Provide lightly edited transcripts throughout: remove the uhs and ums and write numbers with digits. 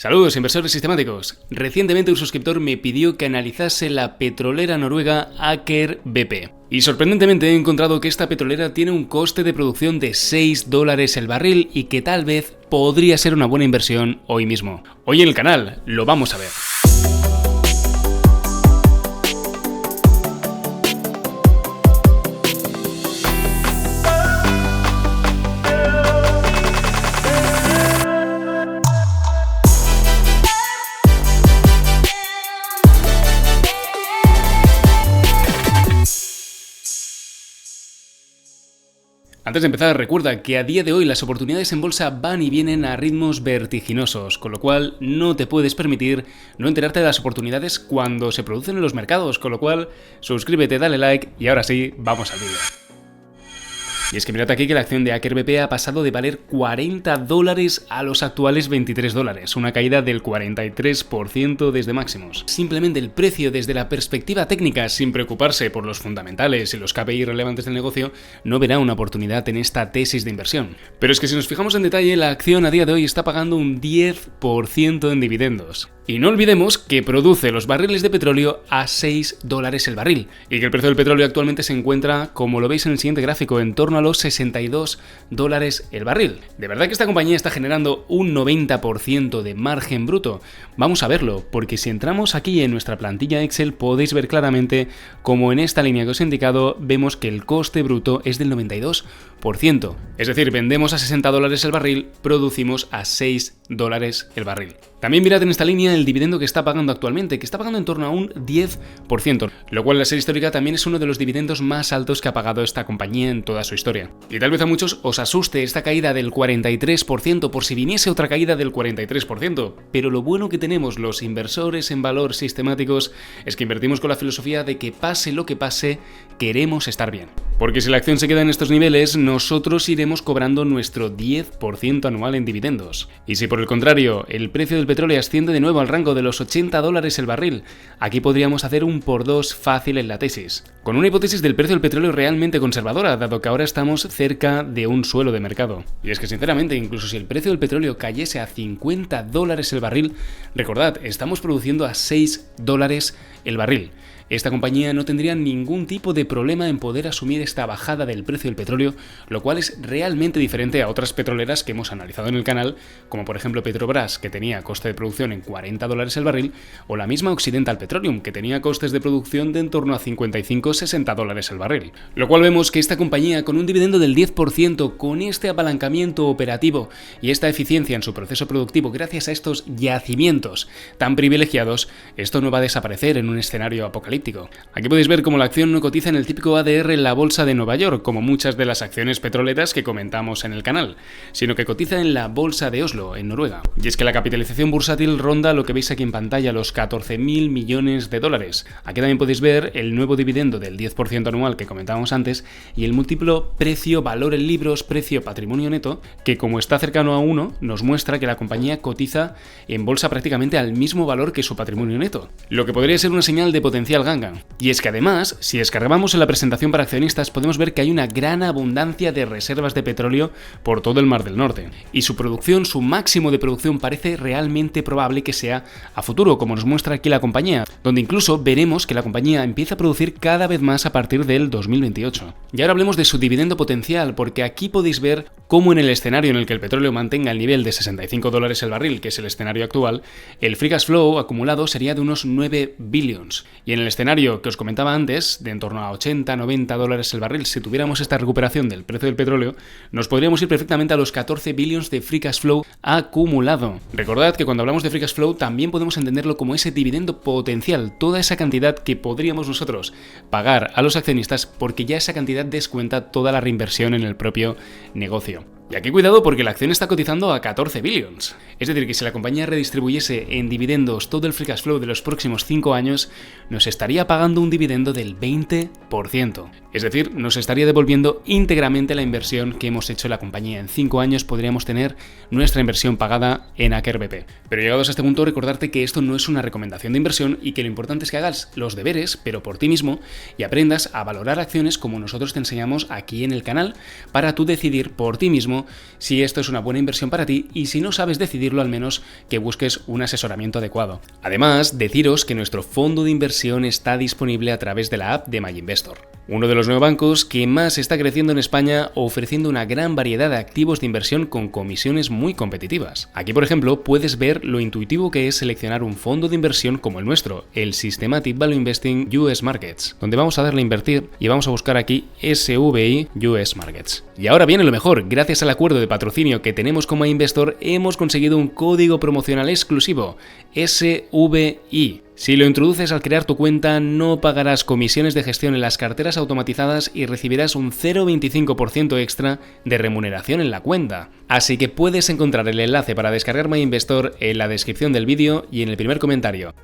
Saludos inversores sistemáticos. Recientemente un suscriptor me pidió que analizase la petrolera noruega Aker BP. Y sorprendentemente he encontrado que esta petrolera tiene un coste de producción de $6 el barril y que tal vez podría ser una buena inversión hoy mismo. Hoy en el canal lo vamos a ver. Antes de empezar, recuerda que a día de hoy las oportunidades en bolsa van y vienen a ritmos vertiginosos, con lo cual no te puedes permitir no enterarte de las oportunidades cuando se producen en los mercados, con lo cual suscríbete, dale like y ahora sí, vamos al vídeo. Y es que mirad aquí que la acción de Aker BP ha pasado de valer $40 a los actuales $23, una caída del 43% desde máximos. Simplemente el precio desde la perspectiva técnica, sin preocuparse por los fundamentales y los KPI relevantes del negocio, no verá una oportunidad en esta tesis de inversión. Pero es que si nos fijamos en detalle, la acción a día de hoy está pagando un 10% en dividendos. Y no olvidemos que produce los barriles de petróleo a $6 el barril, y que el precio del petróleo actualmente se encuentra, como lo veis en el siguiente gráfico, en torno a los $62 el barril. ¿De verdad que esta compañía está generando un 90% de margen bruto? Vamos a verlo, porque si entramos aquí en nuestra plantilla Excel podéis ver claramente como en esta línea que os he indicado vemos que el coste bruto es del 92%. Es decir, vendemos a $60 el barril, producimos a $6 el barril. También mirad en esta línea el dividendo que está pagando actualmente, que está pagando en torno a un 10%, lo cual en la serie histórica también es uno de los dividendos más altos que ha pagado esta compañía en toda su historia. Y tal vez a muchos os asuste esta caída del 43% por si viniese otra caída del 43%, pero lo bueno que tenemos los inversores en valor sistemáticos es que invertimos con la filosofía de que pase lo que pase, queremos estar bien. Porque si la acción se queda en estos niveles, nosotros iremos cobrando nuestro 10% anual en dividendos. Y si por el contrario, el precio del petróleo asciende de nuevo al rango de los $80 el barril, aquí podríamos hacer un por dos fácil en la tesis. Con una hipótesis del precio del petróleo realmente conservadora, dado que ahora estamos cerca de un suelo de mercado. Y es que sinceramente, incluso si el precio del petróleo cayese a $50 el barril, recordad, estamos produciendo a $6 el barril. Esta compañía no tendría ningún tipo de problema en poder asumir esta bajada del precio del petróleo, lo cual es realmente diferente a otras petroleras que hemos analizado en el canal, como por ejemplo Petrobras, que tenía coste de producción en $40 el barril, o la misma Occidental Petroleum, que tenía costes de producción de en torno a $55-60 el barril. Lo cual vemos que esta compañía, con un dividendo del 10%, con este apalancamiento operativo y esta eficiencia en su proceso productivo gracias a estos yacimientos tan privilegiados, esto no va a desaparecer en un escenario apocalíptico. Aquí podéis ver cómo la acción no cotiza en el típico ADR en la bolsa de Nueva York, como muchas de las acciones petroleras que comentamos en el canal, sino que cotiza en la bolsa de Oslo, en Noruega. Y es que la capitalización bursátil ronda lo que veis aquí en pantalla, los $14.000 millones. Aquí también podéis ver el nuevo dividendo del 10% anual que comentábamos antes y el múltiplo precio-valor en libros, precio-patrimonio neto, que como está cercano a 1, nos muestra que la compañía cotiza en bolsa prácticamente al mismo valor que su patrimonio neto, lo que podría ser una señal de potencial ganga. Y es que además, si descargamos en la presentación para accionistas, podemos ver que hay una gran abundancia de reservas de petróleo por todo el Mar del Norte. Y su producción, su máximo de producción, parece realmente probable que sea a futuro, como nos muestra aquí la compañía, donde incluso veremos que la compañía empieza a producir cada vez más a partir del 2028. Y ahora hablemos de su dividendo potencial, porque aquí podéis ver cómo en el escenario en el que el petróleo mantenga el nivel de $65 el barril, que es el escenario actual, el free cash flow acumulado sería de unos 9 billions. Y en el escenario que os comentaba antes, de en torno a $80-90 el barril, si tuviéramos esta recuperación del precio del petróleo, nos podríamos ir perfectamente a los 14 billions de free cash flow acumulado. Recordad que cuando hablamos de free cash flow también podemos entenderlo como ese dividendo potencial, toda esa cantidad que podríamos nosotros pagar a los accionistas porque ya esa cantidad descuenta toda la reinversión en el propio negocio. Y aquí cuidado porque la acción está cotizando a 14 billions. Es decir, que si la compañía redistribuyese en dividendos todo el free cash flow de los próximos 5 años, nos estaría pagando un dividendo del 20%. Es decir, nos estaría devolviendo íntegramente la inversión que hemos hecho en la compañía. En 5 años podríamos tener nuestra inversión pagada en Aker BP. Pero llegados a este punto, recordarte que esto no es una recomendación de inversión y que lo importante es que hagas los deberes, pero por ti mismo, y aprendas a valorar acciones como nosotros te enseñamos aquí en el canal, para tú decidir por ti mismo muchísimo si esto es una buena inversión para ti y si no sabes decidirlo, al menos que busques un asesoramiento adecuado. Además, deciros que nuestro fondo de inversión está disponible a través de la app de MyInvestor, uno de los neobancos que más está creciendo en España, ofreciendo una gran variedad de activos de inversión con comisiones muy competitivas. Aquí, por ejemplo, puedes ver lo intuitivo que es seleccionar un fondo de inversión como el nuestro, el Systematic Value Investing US Markets, donde vamos a darle a invertir y vamos a buscar aquí SVI US Markets. Y ahora viene lo mejor, gracias al acuerdo de patrocinio que tenemos con MyInvestor, hemos conseguido un código promocional exclusivo, SVI. Si lo introduces al crear tu cuenta, no pagarás comisiones de gestión en las carteras automatizadas y recibirás un 0,25% extra de remuneración en la cuenta. Así que puedes encontrar el enlace para descargar MyInvestor en la descripción del vídeo y en el primer comentario.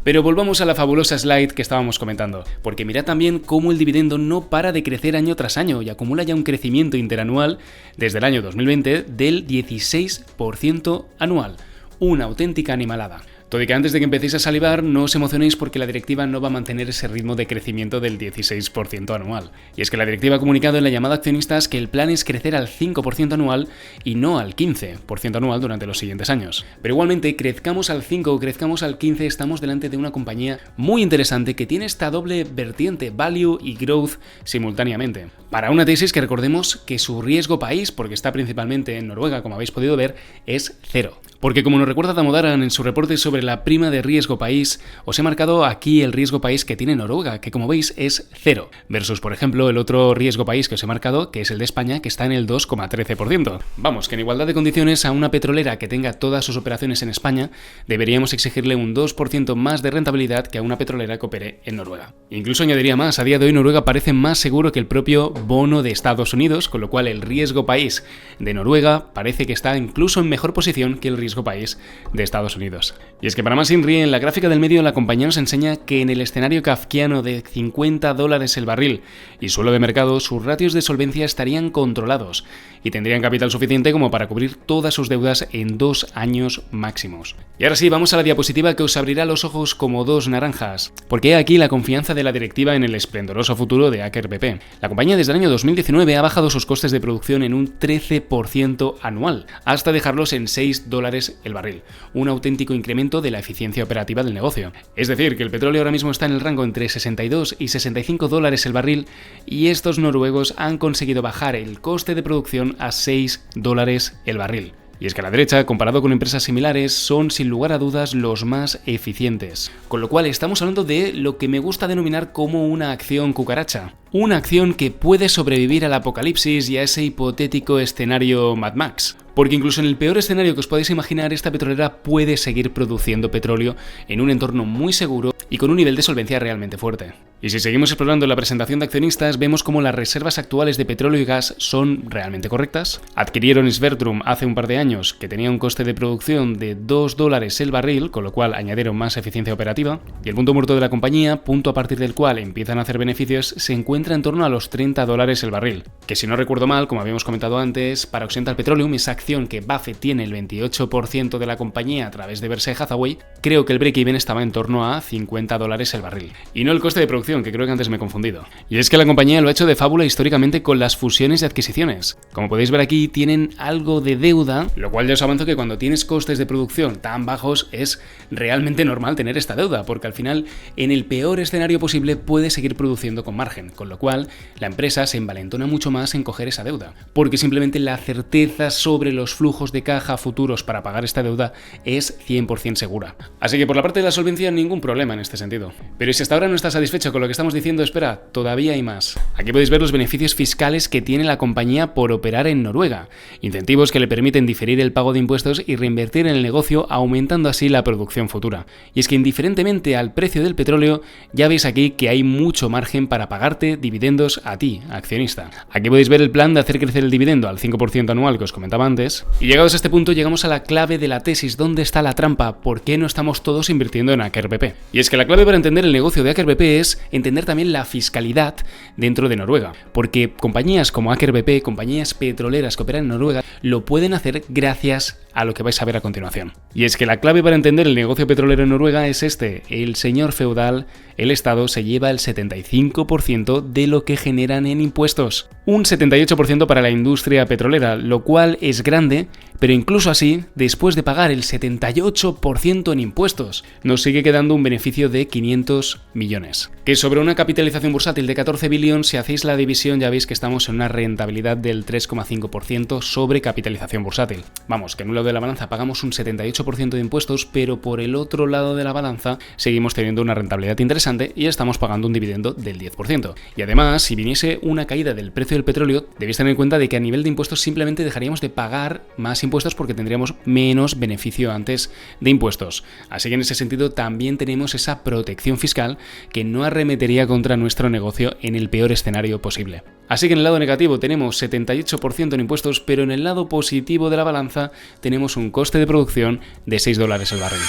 Pero volvamos a la fabulosa slide que estábamos comentando, porque mirad también cómo el dividendo no para de crecer año tras año y acumula ya un crecimiento interanual desde el año 2020 del 16% anual. Una auténtica animalada. Todo y que antes de que empecéis a salivar, no os emocionéis porque la directiva no va a mantener ese ritmo de crecimiento del 16% anual. Y es que la directiva ha comunicado en la llamada a accionistas que el plan es crecer al 5% anual y no al 15% anual durante los siguientes años. Pero igualmente, crezcamos al 5 o crezcamos al 15, estamos delante de una compañía muy interesante que tiene esta doble vertiente, value y growth, simultáneamente. Para una tesis que recordemos que su riesgo país, porque está principalmente en Noruega, como habéis podido ver, es cero. Porque como nos recuerda Damodaran en su reporte sobre la prima de riesgo país, os he marcado aquí el riesgo país que tiene Noruega, que como veis es 0, versus por ejemplo el otro riesgo país que os he marcado, que es el de España, que está en el 2,13%. Vamos, que en igualdad de condiciones a una petrolera que tenga todas sus operaciones en España, deberíamos exigirle un 2% más de rentabilidad que a una petrolera que opere en Noruega. Incluso añadiría más, a día de hoy Noruega parece más seguro que el propio bono de Estados Unidos, con lo cual el riesgo país de Noruega parece que está incluso en mejor posición que el riesgo país de Estados Unidos. Y es que para más Inri, en la gráfica del medio la compañía nos enseña que en el escenario kafkiano de $50 el barril y suelo de mercado, sus ratios de solvencia estarían controlados y tendrían capital suficiente como para cubrir todas sus deudas en 2 años máximos. Y ahora sí, vamos a la diapositiva que os abrirá los ojos como dos naranjas, porque aquí la confianza de la directiva en el esplendoroso futuro de Aker BP. La compañía desde el año 2019 ha bajado sus costes de producción en un 13% anual, hasta dejarlos en $6 el barril, un auténtico incremento de la eficiencia operativa del negocio. Es decir, que el petróleo ahora mismo está en el rango entre $62 y $65 el barril y estos noruegos han conseguido bajar el coste de producción a $6 el barril. Y es que a la derecha, comparado con empresas similares, son sin lugar a dudas los más eficientes. Con lo cual estamos hablando de lo que me gusta denominar como una acción cucaracha. Una acción que puede sobrevivir al apocalipsis y a ese hipotético escenario Mad Max. Porque incluso en el peor escenario que os podéis imaginar, esta petrolera puede seguir produciendo petróleo en un entorno muy seguro y con un nivel de solvencia realmente fuerte. Y si seguimos explorando la presentación de accionistas, vemos cómo las reservas actuales de petróleo y gas son realmente correctas. Adquirieron Sverdrum hace un par de años, que tenía un coste de producción de $2 el barril, con lo cual añadieron más eficiencia operativa, y el punto muerto de la compañía, punto a partir del cual empiezan a hacer beneficios, se encuentra en torno a los $30 el barril, que si no recuerdo mal, como habíamos comentado antes, para Occidental Petroleum, esa acción que Buffett tiene el 28% de la compañía a través de Berkshire Hathaway, creo que el break-even estaba en torno a $50 el barril. Y no el coste de producción, que creo que antes me he confundido. Y es que la compañía lo ha hecho de fábula históricamente con las fusiones y adquisiciones. Como podéis ver aquí, tienen algo de deuda, lo cual ya os avanzo que cuando tienes costes de producción tan bajos es realmente normal tener esta deuda, porque al final, en el peor escenario posible, puedes seguir produciendo con margen, con lo cual la empresa se envalentona mucho más en coger esa deuda, porque simplemente la certeza sobre los flujos de caja futuros para pagar esta deuda es 100% segura. Así que por la parte de la solvencia, ningún problema en este sentido. Pero si hasta ahora no estás satisfecho con lo que estamos diciendo, espera, todavía hay más. Aquí podéis ver los beneficios fiscales que tiene la compañía por operar en Noruega, incentivos que le permiten diferir el pago de impuestos y reinvertir en el negocio, aumentando así la producción futura. Y es que indiferentemente al precio del petróleo, ya veis aquí que hay mucho margen para pagarte dividendos a ti, accionista. Aquí podéis ver el plan de hacer crecer el dividendo al 5% anual que os comentaba antes. Y llegados a este punto llegamos a la clave de la tesis, ¿dónde está la trampa? ¿Por qué no estamos todos invirtiendo en Aker BP? Y es que la clave para entender el negocio de Aker BP es entender también la fiscalidad dentro de Noruega, porque compañías como Aker BP, compañías petroleras que operan en Noruega, lo pueden hacer gracias a lo que vais a ver a continuación. Y es que la clave para entender el negocio petrolero en Noruega es este: el señor feudal, el Estado, se lleva el 75% de lo que generan en impuestos. un 78% para la industria petrolera, lo cual es grande, pero incluso así, después de pagar el 78% en impuestos, nos sigue quedando un beneficio de 500 millones. Que sobre una capitalización bursátil de 14 billones, si hacéis la división ya veis que estamos en una rentabilidad del 3,5% sobre capitalización bursátil. Vamos, que en un lado de la balanza pagamos un 78% de impuestos, pero por el otro lado de la balanza seguimos teniendo una rentabilidad interesante y estamos pagando un dividendo del 10%. Y además, si viniese una caída del precio del petróleo, debéis tener en cuenta de que a nivel de impuestos simplemente dejaríamos de pagar más impuestos porque tendríamos menos beneficio antes de impuestos. Así que en ese sentido también tenemos esa protección fiscal que no arremetería contra nuestro negocio en el peor escenario posible. Así que en el lado negativo tenemos 78% en impuestos, pero en el lado positivo de la balanza tenemos un coste de producción de $6 el barril.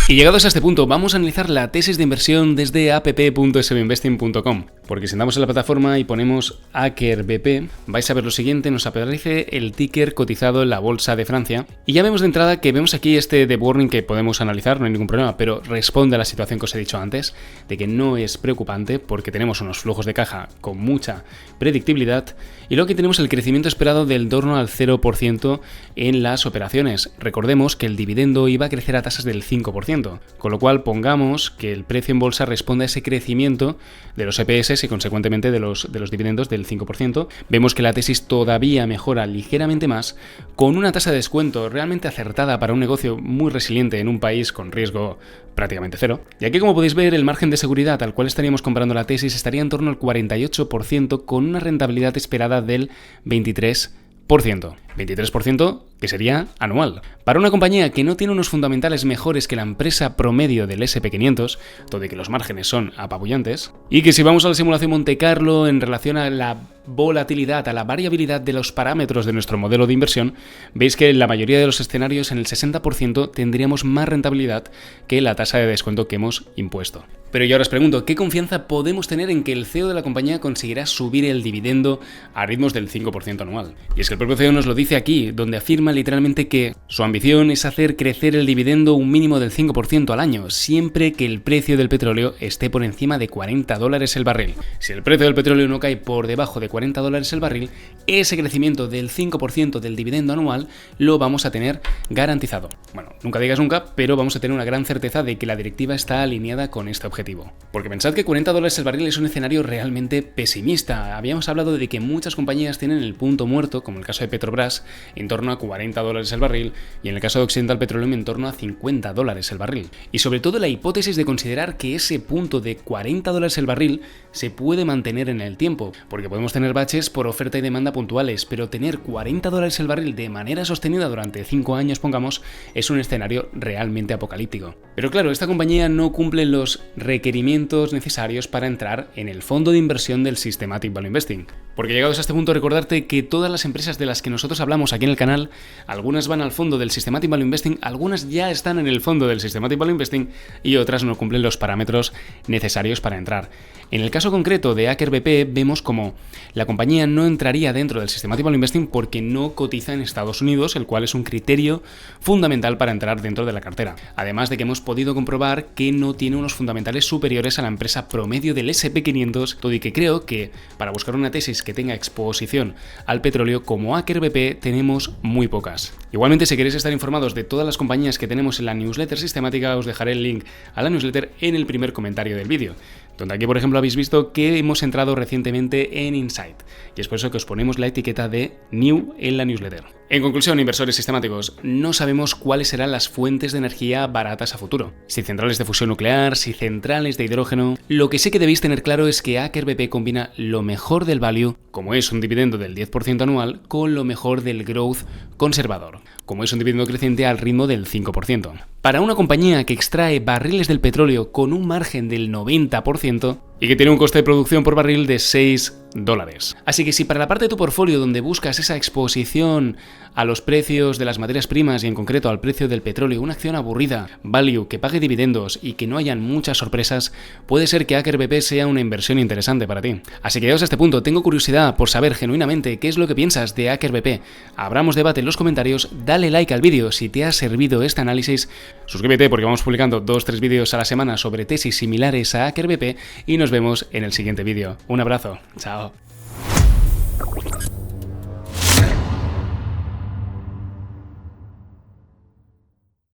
Y llegados a este punto, vamos a analizar la tesis de inversión desde app.sbinvesting.com, porque si andamos en la plataforma y ponemos Aker BP, vais a ver lo siguiente, nos aparece el ticker cotizado en la bolsa de Francia, y ya vemos de entrada que vemos aquí este de warning que podemos analizar, no hay ningún problema, pero responde a la situación que os he dicho antes, de que no es preocupante porque tenemos unos flujos de caja con mucha predictibilidad, y luego aquí tenemos el crecimiento esperado del torno al 0% en las operaciones. Recordemos que el dividendo iba a crecer a tasas del 5%. Con lo cual pongamos que el precio en bolsa responde a ese crecimiento de los EPS y consecuentemente de los dividendos del 5%. Vemos que la tesis todavía mejora ligeramente más con una tasa de descuento realmente acertada para un negocio muy resiliente en un país con riesgo prácticamente cero. Y aquí, como podéis ver, el margen de seguridad al cual estaríamos comprando la tesis estaría en torno al 48% con una rentabilidad esperada del 23%. 23% que sería anual. Para una compañía que no tiene unos fundamentales mejores que la empresa promedio del SP500, todo y que los márgenes son apabullantes, y que si vamos a la simulación Monte Carlo en relación a la volatilidad, a la variabilidad de los parámetros de nuestro modelo de inversión, veis que en la mayoría de los escenarios, en el 60%, tendríamos más rentabilidad que la tasa de descuento que hemos impuesto. Pero yo ahora os pregunto, ¿qué confianza podemos tener en que el CEO de la compañía conseguirá subir el dividendo a ritmos del 5% anual? Y es que el propio CEO nos lo dice aquí, donde afirma literalmente que su ambición es hacer crecer el dividendo un mínimo del 5% al año, siempre que el precio del petróleo esté por encima de $40 el barril. Si el precio del petróleo no cae por debajo de $40 el barril, ese crecimiento del 5% del dividendo anual lo vamos a tener garantizado. Bueno, nunca digas nunca, pero vamos a tener una gran certeza de que la directiva está alineada con este objetivo. Porque pensad que $40 el barril es un escenario realmente pesimista. Habíamos hablado de que muchas compañías tienen el punto muerto, como el caso de Petrobras, en torno a $40 el barril, y en el caso de Occidental Petroleum en torno a $50 el barril. Y sobre todo la hipótesis de considerar que ese punto de $40 el barril se puede mantener en el tiempo, porque podemos tener baches por oferta y demanda puntuales, pero tener $40 el barril de manera sostenida durante 5 años, pongamos, es un escenario realmente apocalíptico. Pero claro, esta compañía no cumple los requerimientos necesarios para entrar en el fondo de inversión del Systematic Value Investing. Porque llegados a este punto, recordarte que todas las empresas de las que nosotros hablamos aquí en el canal, algunas van al fondo del Systematic Value Investing, algunas ya están en el fondo del Systematic Value Investing y otras no cumplen los parámetros necesarios para entrar. En el caso concreto de Aker BP vemos como la compañía no entraría dentro del Systematic Value Investing porque no cotiza en Estados Unidos, el cual es un criterio fundamental para entrar dentro de la cartera. Además de que hemos podido comprobar que no tiene unos fundamentales superiores a la empresa promedio del SP500, todo y que creo que para buscar una tesis que tenga exposición al petróleo como Aker BP tenemos muy pocas. Igualmente, si queréis estar informados de todas las compañías que tenemos en la newsletter sistemática, os dejaré el link a la newsletter en el primer comentario del vídeo, donde aquí, por ejemplo, habéis visto que hemos entrado recientemente en Insight, y es por eso que os ponemos la etiqueta de New en la newsletter. En conclusión, inversores sistemáticos, no sabemos cuáles serán las fuentes de energía baratas a futuro. Si centrales de fusión nuclear, si centrales de hidrógeno. Lo que sí que debéis tener claro es que Aker BP combina lo mejor del value, como es un dividendo del 10% anual, con lo mejor del growth conservador, como es un dividendo creciente al ritmo del 5%. Para una compañía que extrae barriles del petróleo con un margen del 90% y que tiene un coste de producción por barril de $6. Así que si para la parte de tu portfolio donde buscas esa exposición a los precios de las materias primas y en concreto al precio del petróleo, una acción aburrida, value, que pague dividendos y que no hayan muchas sorpresas, puede ser que Aker BP sea una inversión interesante para ti. Así que llegados a este punto, tengo curiosidad por saber genuinamente qué es lo que piensas de Aker BP. Abramos debate en los comentarios, dale like al vídeo si te ha servido este análisis, suscríbete porque vamos publicando 2-3 vídeos a la semana sobre tesis similares a Aker BP y nos vemos en el siguiente vídeo. Un abrazo, chao.